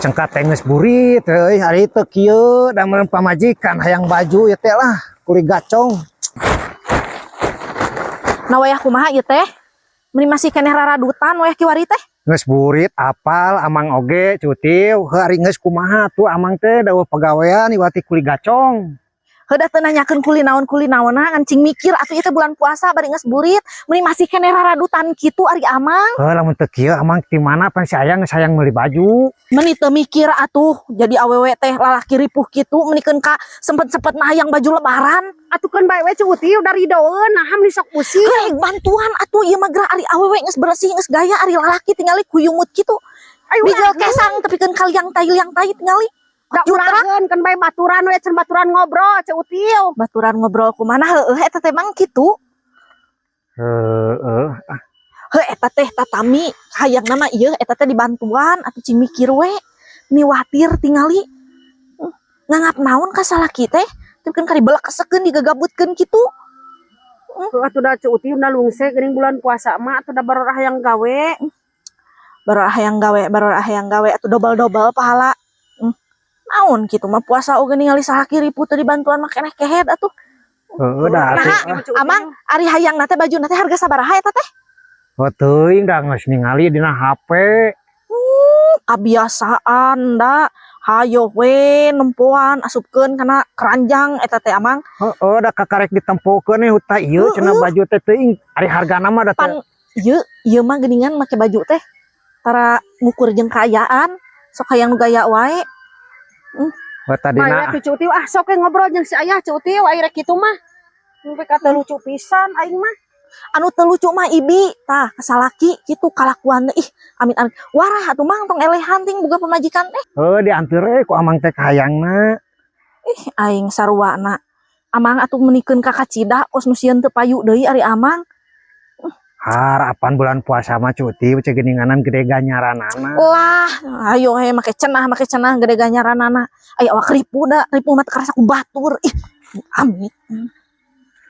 cengkat tenges burit hari itu kieu da meureun pamajikan hayang baju ya teh lah kulit gacong. Nah wayah kumaha ieu teh? Meni masih keneh raradutan wayah kiwari teh? Geus burit apal amang oge cutiu hari geus kumaha tuh amang teh dawuh pagawean iwati kulit gacong. Heudah teu nanyakeun kulinaon-kulinaonna ngan cing mikir atuh ieu teh bulan puasa bari geus burit meni masih keneh raradutan kitu ari amang. Lamun teu kieu amang ti mana pan si hayang meuli baju. Meni teu mikir atuh jadi awewe teh lalaki ripuh kitu menikeun ka sempet-sempet mah hayang baju lebaran. Atuh kan bae we cuutiu dari daun nah ham sok pusing. Hei bantuan atuh ieu mah geura ari awewe geus bersih geus gaya ari lalaki tingali kuyumut kitu. Bijil kesang tapi keun kaliang tai tingali. Urageun kan bae baturan we cenah baturan ngobrol cuutiu. Baturan ngobrol kumaha heueuh eta teh mang kitu. Heuh eta teh tatami hayangna mah ieu eta teh dibantuan atuh cing mikir we miwatir tingali. Ngangap naon ka salaki teh teukeun ka dibelekeskeun digagabutkeun kitu. Atuh da cuutiu na lungse geuning bulan puasa mah atuh da barorah hayang gawe. Barorah hayang gawe atuh dobel-dobel pahala. Naon kitu mah puasa oge ningali salaki ripuh teu dibantuan mah keneh kehed atuh. Da Nah, amang ari hayangna teh bajuna teh harga sabaraha eta teh? teuing da geus ningali dina HP. Kebiasaan da hayo we nempoan asupkeun kana keranjang eta teh amang. Heeh da kakarek ditempokeun nih huta ieu cenah baju teh teuing ari hargana mah da Pan ieu mah geuningan make baju teh para ngukur jeung kaayaan sok hayang nu gaya wae. Tadina Bae cuutiu sok we ngobrol jeung si ayah cuutiu ai rek kitu mah. Sampai kata lucu pisan aing mah. Anu teu lucu mah ibi tah kasalaki kitu kalakuan teh ih amin-amin. Warah atuh mang tong elehan ting boga pamajikan teh. dianteur ku amang teh hayangna. Ih aing saruana. Amang atuh menikeun ka kacida kos nu sieun teu payu deui ari amang. Harapan bulan puasa mah cuti cek geuninganan gede ganyaranana. Lah, ayo he make cenah gede ganyaranana. Aya awak ripuh da, ripuh mah teu karasa ku batur. Ih, amit.